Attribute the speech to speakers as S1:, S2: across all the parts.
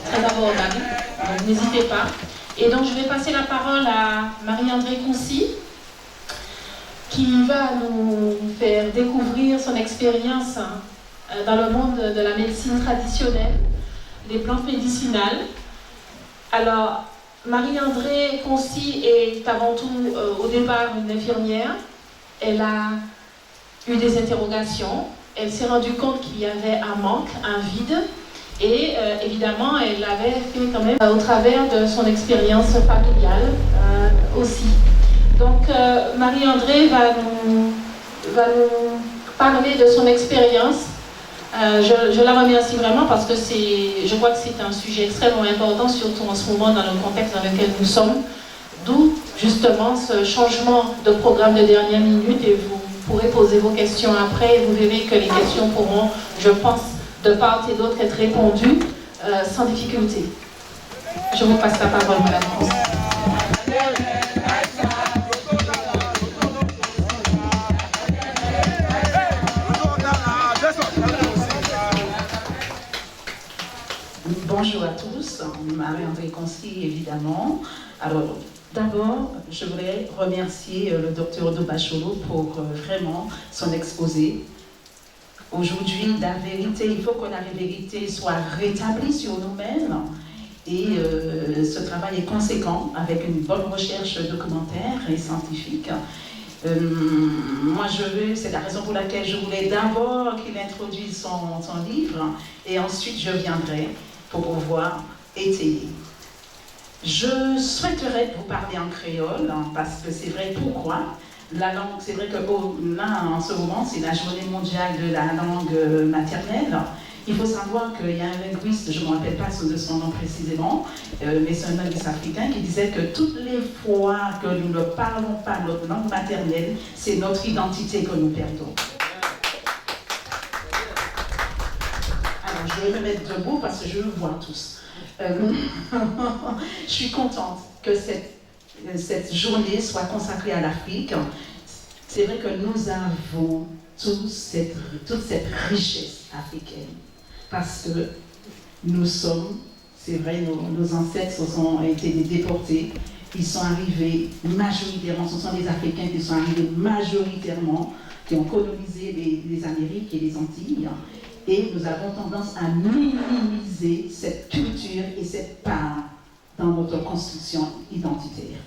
S1: très abordable, donc n'hésitez pas. Et donc je vais passer la parole à Marie-André Concy, qui va nous faire découvrir son expérience dans le monde de la médecine traditionnelle, des plantes médicinales. Alors, Marie-André Concy est avant tout, au départ, une infirmière. Elle a eu des interrogations. Elle s'est rendue compte qu'il y avait un manque, un vide. Et évidemment, elle l'avait fait quand même au travers de son expérience familiale aussi. Donc, Marie-André va nous parler de son expérience. Je la remercie vraiment parce que je crois que c'est un sujet extrêmement important, surtout en ce moment dans le contexte dans lequel nous sommes. D'où justement ce changement de programme de dernière minute et vous pourrez poser vos questions après et vous verrez que les questions pourront, je pense, de part et d'autre être répondues sans difficulté. Je vous passe la parole, Madame Concy.
S2: Bonjour à tous, Marie-André Concy évidemment. Alors d'abord, je voudrais remercier le docteur Dobacholo pour vraiment son exposé. Aujourd'hui, la vérité, il faut que la vérité soit rétablie sur nous-mêmes et ce travail est conséquent avec une bonne recherche documentaire et scientifique. Moi, c'est la raison pour laquelle je voulais d'abord qu'il introduise son livre et ensuite je viendrai pour pouvoir étayer. Je souhaiterais vous parler en créole parce que c'est vrai pourquoi. La langue, c'est vrai que là, en ce moment, c'est la journée mondiale de la langue maternelle. Il faut savoir qu'il y a un linguiste, je ne me rappelle pas de son nom précisément, mais c'est un linguiste africain qui disait que toutes les fois que nous ne parlons pas notre langue maternelle, c'est notre identité que nous perdons. Alors, je vais me mettre debout parce que je le vois tous. Je suis contente que cette journée soit consacrée à l'Afrique. C'est vrai que nous avons toute cette richesse africaine parce que nous sommes, c'est vrai, nos ancêtres ont été déportés, ils sont arrivés majoritairement, ce sont les Africains qui sont arrivés majoritairement, qui ont colonisé les Amériques et les Antilles. Et nous avons tendance à minimiser cette culture et cette part dans notre construction identitaire.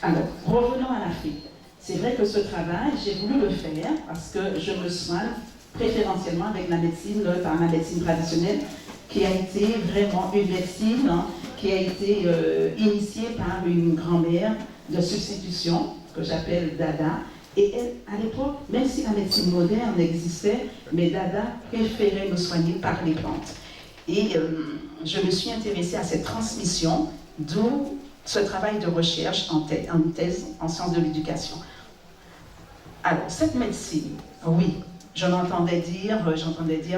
S2: Alors, revenons à l'Afrique. C'est vrai que ce travail, j'ai voulu le faire parce que je me soigne préférentiellement avec la médecine, par la médecine traditionnelle, qui a été vraiment une médecine qui a été initiée par une grand-mère de substitution, que j'appelle Dada. Et elle, à l'époque, même si la médecine moderne existait, mais Dada préférait me soigner par les plantes. Et je me suis intéressée à cette transmission, d'où ce travail de recherche en thèse en sciences de l'éducation. Alors, cette médecine, oui, j'entendais dire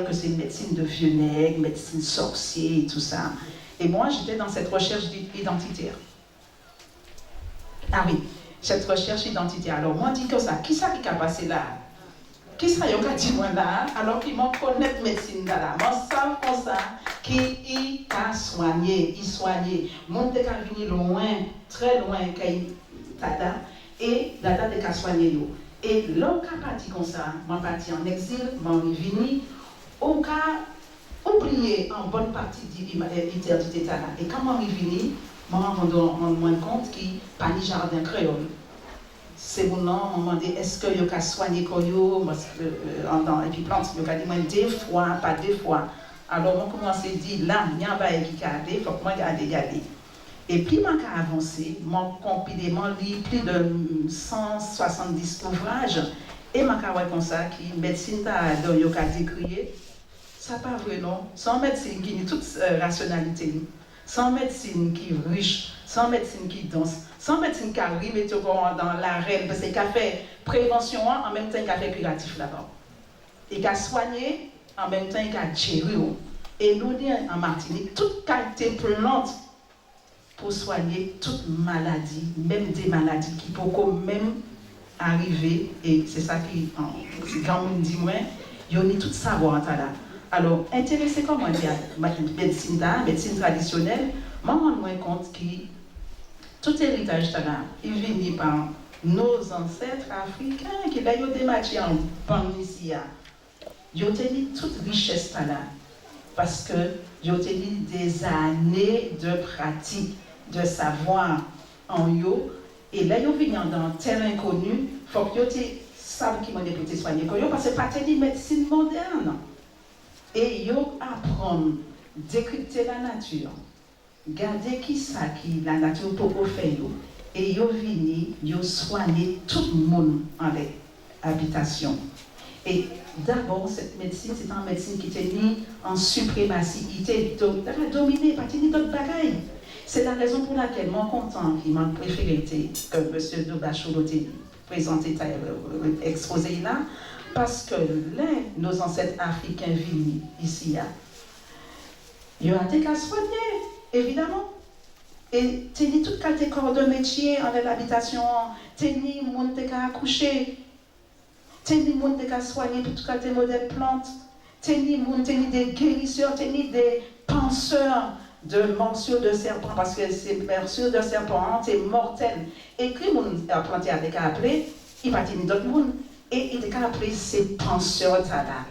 S2: que c'est une médecine de vieux nègres, médecine sorcier et tout ça. Et moi, j'étais dans cette recherche identitaire. Ah oui, cette recherche identitaire. Alors, moi, je dis que ça, qui ça qui a passé là? Qui ça qui a dit moi là? Alors qu'ils m'ont connaît médecine là. Moi, ça comme ça, qui a soigné, il soignait. Mon te a venu loin, très loin, Dada, et Dada te a soigné. Et l'homme qui a parti comme ça, moi parti en exil, moi venu, au cas oublié en bonne partie de l'identité là. Et quand moi venu, moi je me rends compte qu'il n'y a pas de jardin créole. C'est mon nom, on m'a demandé est-ce que vous avez soigné Koyo et puis plante, vous avez dit moi deux fois, pas deux fois. Alors on commence à dire là, il y a un bail qui a il faut que moi garder. Et puis, moi, j'ai avancé, mon compilé, mon livre, plus de 170 ouvrages, et ma carrière comme ça, qui médecine dans le cas décrié, ça pas vrai, non? Sans médecine qui a toute rationalité, sans médecine qui est riche, sans médecine qui danse, sans médecine qui arrive et dans l'arène, parce qu'il a fait prévention en même temps qu'il a fait curatif là-bas. Et qu'il a soigné en même temps qu'il a géré. Et nous, en Martinique, toute qualité plante, pour soigner toute maladie, même des maladies qui peuvent même arriver, et c'est ça qui, quand on dit moi, il y a tout savoir là. Alors, intéressé comment dire, médecine traditionnelle, je me rends compte que tout héritage là, il vient par nos ancêtres africains qui ont des matières en Pangisia. Ils ont tenu toute richesse là parce que ils ont tenu des années de pratique, de savoir en eux. Et là, ils viennent dans un terrain inconnu, il faut que ils savent qu'ils vont être soignés parce que ce n'est pas une médecine moderne. Et ils apprennent à décrypter la nature, garder qui ça qui la nature peut faire. Et ils viennent soigner tout le monde en habitation. Et d'abord, cette médecine, c'est une médecine qui était mise en suprématie, qui était dominée, pas d'autres bagailles. C'est la raison pour laquelle moi, content, qui m'a préféré que M. Dobachou a présenté, exposé là, parce que nos ancêtres africains viennent ici, ils ont été soignés, évidemment. Et tenir toute qualité corps de métier en l'habitation, tenir le monde qui a accouché, tenir le monde qui a soigné pour toute qualité modèle plante, tenir des guérisseurs, tenir des penseurs de morsures de serpent, parce que ces morsures de serpent, c'est mortel. Et que le monde a planté avec appelé, il va tenir d'autres monde. Et il a appelé ces penseurs là,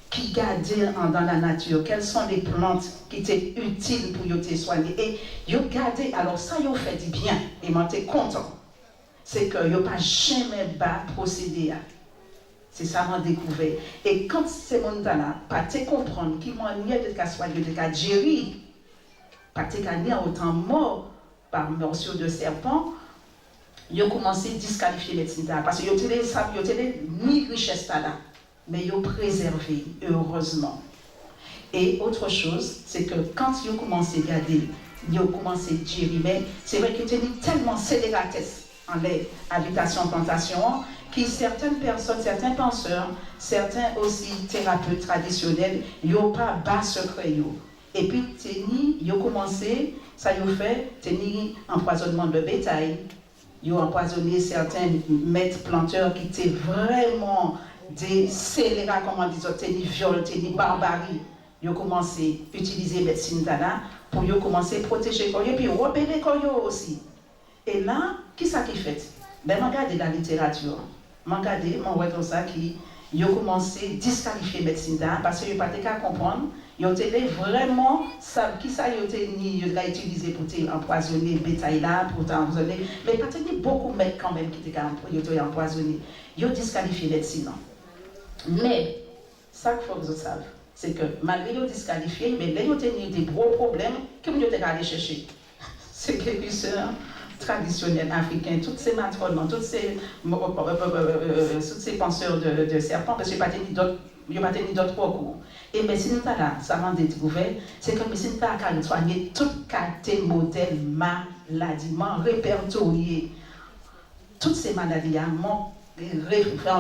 S2: qui gardaient dans la nature, quelles sont les plantes qui étaient utiles pour te soigner. Et ils ont gardé, alors ça, ils ont fait du bien, et moi, j'étais content. C'est qu'ils n'ont pas jamais bas procédé. C'est ça qu'on a découvert. Et quand ces gens-là, pas te comprendre qu'ils m'ont nié de cas soigner, de cas gérer, pas te gagner autant mort par morsure de serpent, ils ont commencé à disqualifier les médecins parce qu'ils ont mis richesse là, mais ils ont préservé, heureusement. Et autre chose, c'est que quand ils ont commencé à garder, ils ont commencé à gérer, mais c'est vrai qu'ils étaient tellement célératesses en les habitations, plantations, que certaines personnes, certains penseurs, certains aussi thérapeutes traditionnels, ils n'ont pas bas secret. Et puis, ils ont commencé, ça ils ont fait, empoisonnement de bétail. Ils ont empoisonné certains maîtres planteurs qui étaient vraiment des scélérats, comme on dit, des viols, des barbaries. Ils ont commencé à utiliser la médecine d'Anna pour commencer à protéger les corps et puis rebeller les corps aussi. Et là, qui ça qui fait? Ben, je regarde la littérature. Je regarde, comme ça, ils ont commencé à disqualifier la médecine d'Anna parce qu'ils n'ont pas qu'à comprendre. Ils ont été vraiment, qui ça ils ont utilisé pour empoisonner le bétail là, pour t'empoisonner. Mais pas beaucoup de mecs quand même qui étaient empoisonnés. Ils ont disqualifié la médecine. Mais, ça qu'il faut que vous sachiez, c'est que malgré qu'ils ont disqualifié, mais là ils ont eu des gros problèmes que vous avez allé chercher. C'est que guérisseurs traditionnels africains, toutes ces matrones, tous ces penseurs de serpents, parce que il n'y a pas d'autres recours. Et la médecine là, ça m'a découvert, c'est que la médecine a soigné toutes les modèles maladies, répertorié toutes ces maladies, en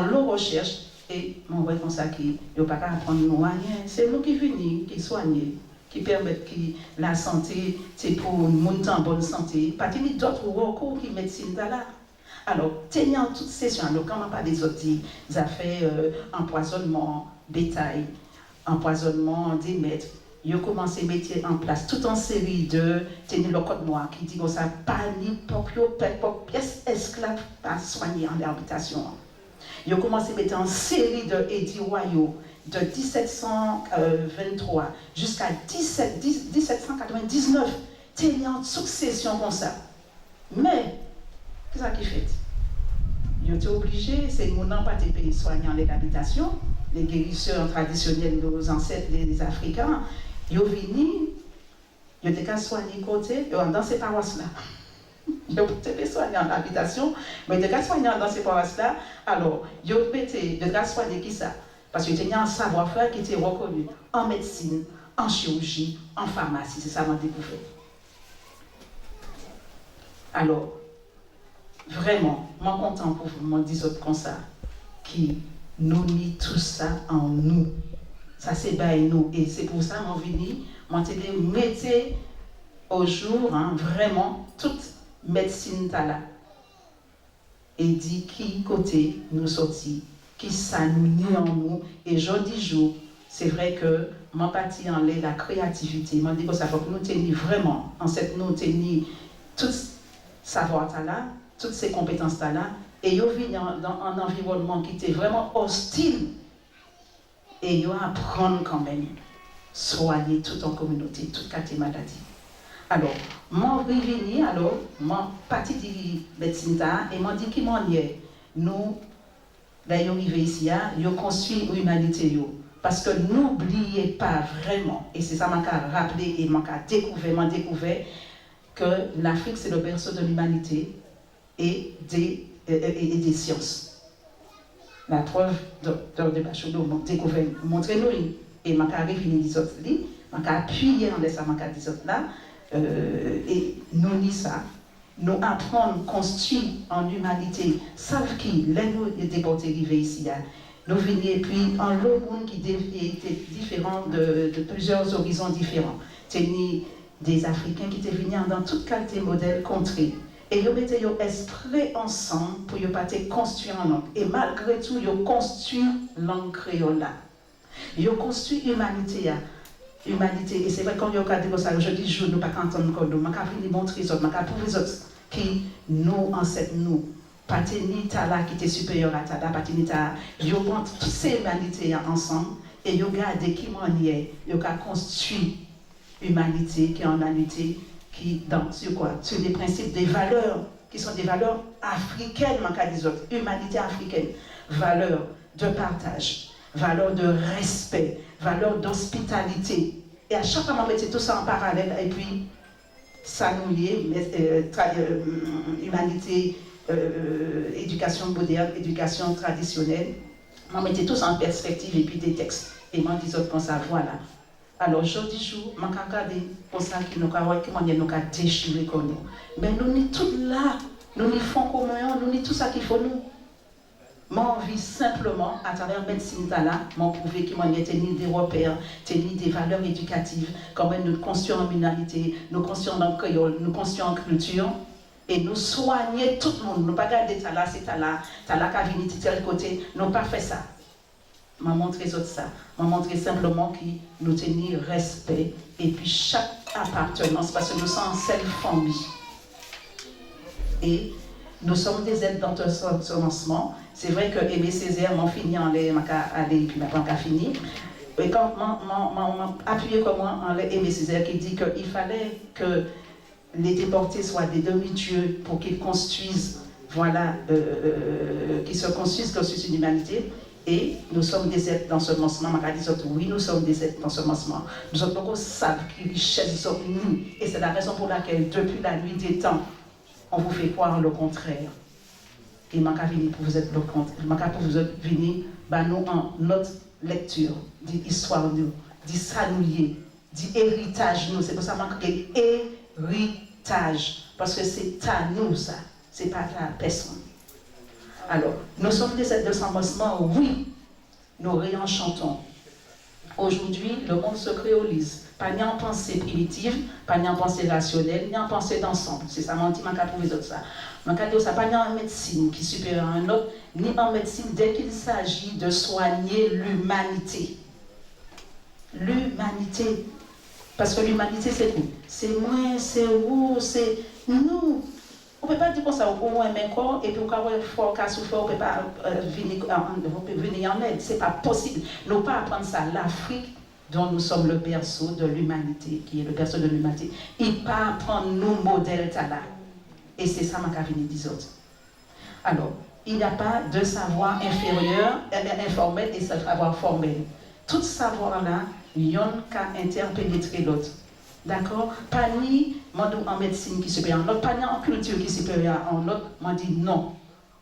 S2: leur recherche, et mon vrai comme ça qui n'a pas qu'à apprendre nous rien. C'est nous qui venons, qui soignons, qui permettent que la santé, c'est pour monter en bonne santé. Pas qu'il y ait d'autres recours qui médecine là. Alors, tenant toute session, alors quand on parle des autres affaires, empoisonnement, bétail, empoisonnement des maîtres, ils ont commencé à mettre en place toute une série de tenir le code noir qui dit que ça pas ni pour pièces esclaves pas soigner en habitation. Ils ont commencé à mettre en série de édits royaux de 1723 jusqu'à 1799, tenant en succession comme ça. Mais, qu'est-ce qu'ils fait? Ils ont été obligés, c'est mon nom pas de pays soignants les habitations, les guérisseurs traditionnels de nos ancêtres, les Africains, ils ont venu, ils ont été soignés côté, dans ces paroisses-là. Ils ont été soignés en habitation, mais ils ont été soignés dans ces paroisses-là. Alors, ils ont été soignés qui ça? Parce qu'ils tenaient un savoir-faire qui était reconnu en médecine, en chirurgie, en pharmacie. C'est ça qu'on a découvert. Alors, vraiment, moi content pour vous, moi dis autres comme ça, qui nous mit tout ça en nous. Ça c'est by nous. Et c'est pour ça que je venu, moi te mettez au jour, vraiment, toute médecine là. Et dit qui côté nous sorti, qui ça nous nie en nous. Et jour, c'est vrai que mon parti en est la créativité. Moi, dit que ça faut que nous tenions vraiment, en cette nous tenions tout savoir là, toutes ces compétences là, et yo vivent dans un environnement qui était vraiment hostile, et yo apprendre quand même, soigner toute en communauté, toute quartier maladie. Alors, moi, revenu, alors, moi, parti de médecine et moi, dit qu'il m'en est, nous, d'ailleurs, arrivé ici, yo construit l'humanité, parce que n'oubliez pas vraiment, et c'est ça m'a rappelé et m'a découvert que l'Afrique c'est le berceau de l'humanité et des sciences. La preuve de Bachot m'a découvert, montrez-nous, et m'a réfini les autres, m'a appuyé en laissant m'a dit là, et nous dit ça, nous apprendre construire en humanité, savent qui, là nous déportés arrivés ici, nous venons puis en l'autre monde qui était différent de plusieurs horizons différents. Des Africains qui étaient venus dans toute qualité modèle contrée. Et ils mettaient leur esprit ensemble pour construire en langue. Et malgré tout, ils construisent langue créole. Ils construisent l'humanité. Humanité. Et c'est vrai quand ils regardent ça, je dis, je ne peux pas entendre encore, je ne peux pas montrer les autres, je ne peux pas prouver les autres qui nous, ancêtres, nous, pas ni Tala qui était supérieur à Tala, pas ni Tala, ils ont toutes ces humanités ensemble et ils ont gardé qui m'en est, ils ont construit humanité qui est en humanité qui sur quoi, sur des principes, des valeurs qui sont des valeurs africaines, des autres, humanité africaine, valeurs de partage, valeurs de respect, valeurs d'hospitalité. Et à chaque fois, on mettait tout ça en parallèle et puis ça nous liait, humanité, éducation moderne, éducation traditionnelle. On mettait tout ça en perspective et puis des textes. Et moi, disais comme ça, voilà. Alors, je dis, je vais pour ça que nous avons déchiré comme nous. Mais nous sommes tous là, nous sommes fonds communs, nous sommes tout ça qu'il faut nous. Moi, je vis simplement, à travers la médecine, je prouver que moi, j'ai des repères, des valeurs éducatives, comment nous construisons en humanité, nous construisons dans le créole, nous construisons en culture, et nous soigner tout le monde. Nous ne pas garder Tala, c'est Tala qui a venu de tel côté, nous pas fait ça. M'a montré ça, m'a montré simplement que nous tenions respect et puis chaque appartenance parce que nous sommes en seule famille. Et nous sommes des aides dans ce lancement. C'est vrai que Aimé Césaire m'a fini en l'air, m'a allé puis m'a pas fini. Et quand m'a appuyé comme moi en Aimé Césaire qui dit qu'il fallait que les déportés soient des demi-dieux pour qu'ils construisent, voilà, qu'ils se construisent une humanité. Et nous sommes des êtres dans ce lancement. Oui, nous sommes des êtres dans ce lancement. Nous sommes beaucoup savent qui richesse nous. Et c'est la raison pour laquelle, depuis la nuit des temps, on vous fait croire le contraire. Et je venir pour vous être le contraire. Je pour vous venir, nous en notre lecture, d'histoire nous, dit ça nous lié, dit héritage nous. C'est pour ça que je héritage. Parce que c'est à nous ça. C'est pas à la personne. Alors, nous sommes des êtres de s'embrassement, oui, nous réenchantons. Aujourd'hui, le monde se créolise. Pas ni en pensée primitive, pas ni en pensée rationnelle, ni en pensée d'ensemble. C'est ça, mon dit, je pour les autres ça. Je ça, pas ni en médecine qui est supérieure à un autre, ni en médecine dès qu'il s'agit de soigner l'humanité. L'humanité. Parce que l'humanité, c'est où? C'est moi, c'est vous, c'est nous. On ne peut pas dire comme ça, au moins un corps, et puis au cas où il faut qu'à souffrir, on ne peut pas venir en aide. Ce n'est pas possible. Nous ne pouvons pas apprendre ça. L'Afrique, dont nous sommes le berceau de l'humanité, qui est le berceau de l'humanité, il ne peut pas apprendre nos modèles là. Et c'est ça, ma cavine des autres. Alors, il n'y a pas de savoir inférieur, informel et savoir formel. Tout savoir-là, il y a qu'à interpénétrer l'autre. D'accord? Pas ni en médecine qui est supérieure en l'autre, pas ni en culture qui est supérieure en l'autre. Moi, dit non.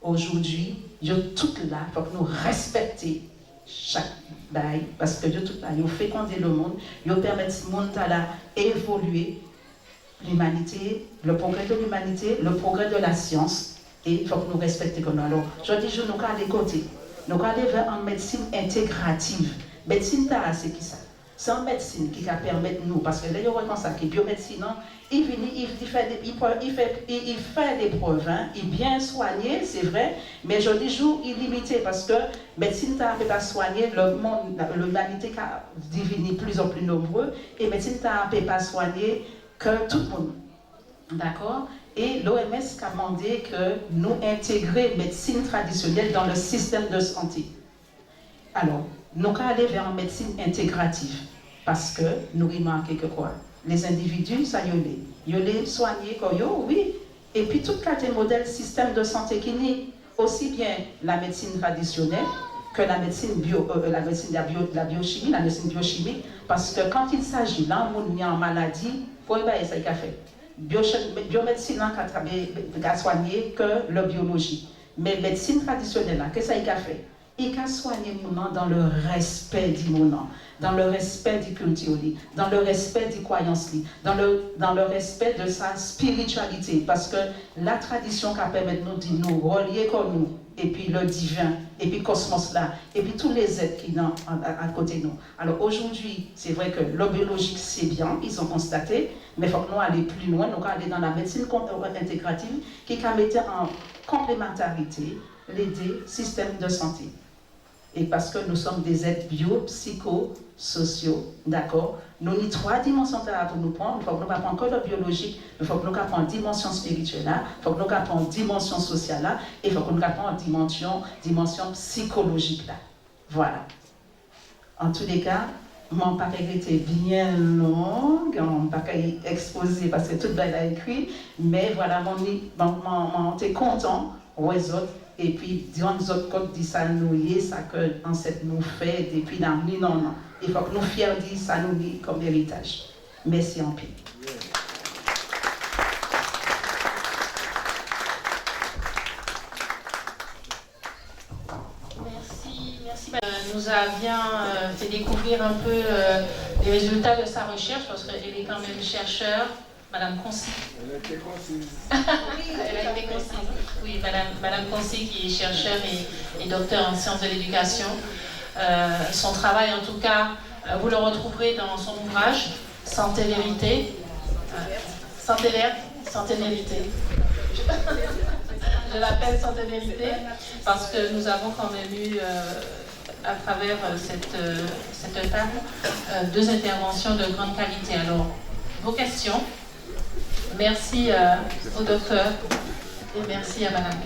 S2: Aujourd'hui, il y a tout là, il faut que nous respections chaque bail, parce que il y a tout là, il faut féconder le monde, il faut permettre ce monde là évoluer, l'humanité, le progrès de l'humanité, le progrès de la science, et il faut que nous respections comme nous. Alors, je dis, nous allons aller côté, nous allons aller vers une médecine intégrative. Médecine, c'est qui ça? c'est en médecine qui va permettre nous, parce que là, il y a comme ça, que biomédecine, il fait des preuves, hein, il bien soigné, c'est vrai, mais je dis jour illimité, parce que médecine ne peut pas soigner, l'humanité devient de plus en plus nombreux, et médecine ne peut pas soigner que tout le monde. D'accord? Et l'OMS a demandé que nous intégrions médecine traditionnelle dans le système de santé. Alors, nous allons aller vers une médecine intégrative parce que nous remarquons que quoi? Les individus, ça y est soignés comme yo, oui. Et puis, tout cas de modèle système de santé qui n'est aussi bien la médecine traditionnelle que la médecine la biochimie, la médecine biochimique, parce que quand il s'agit d'un monde en maladie, pour ça il a fait. Biomédecine n'a soigné que la biologie. Mais médecine traditionnelle, qu'est-ce qu'il a fait? Il a soigné mon nom dans le respect du mon dans le respect du culture, dans le respect des croyances, dans le respect de sa spiritualité. Parce que la tradition qui permet de nous relier comme nous, et puis le divin, et puis le cosmos là, et puis tous les êtres qui sont à côté de nous. Alors aujourd'hui, c'est vrai que le biologique, c'est bien, ils ont constaté, mais il faut que nous allions plus loin, nous aller dans la médecine intégrative qui va mettre en complémentarité les deux systèmes de santé. Et parce que nous sommes des êtres bio-psycho-sociaux, d'accord? Nous avons 3 dimensions pour nous prendre. Il faut que nous apprenions que le biologique, il faut que nous apprenions dimension spirituelle, il faut que nous apprenions dimension sociale, et il faut que nous apprenions dimension psychologique. Là. Voilà. En tous les cas, mon paquet était bien long, mon paquet exposé parce que tout le monde a écrit, mais voilà, mon était content, aux autres. Et puis, disons que les autres côtés disent ça nous lié, ça que l'ancêtre nous fait depuis la nuit, non. Il faut que nous fiers de ça nous lié comme héritage. Merci en paix.
S1: Merci. Nous avions fait découvrir un peu les résultats de sa recherche, parce qu'elle est quand même chercheur. Madame Concy.
S3: Elle a été concise.
S1: Elle a été concise. Oui, Madame Concy qui est chercheure et docteur en sciences de l'éducation. Son travail, en tout cas, vous le retrouverez dans son ouvrage Santé Vérité. Santé Vérité. Je l'appelle Santé Vérité parce que nous avons quand même eu, à travers cette table, 2 interventions de grande qualité. Alors, vos questions. Merci au docteur et merci à Madame.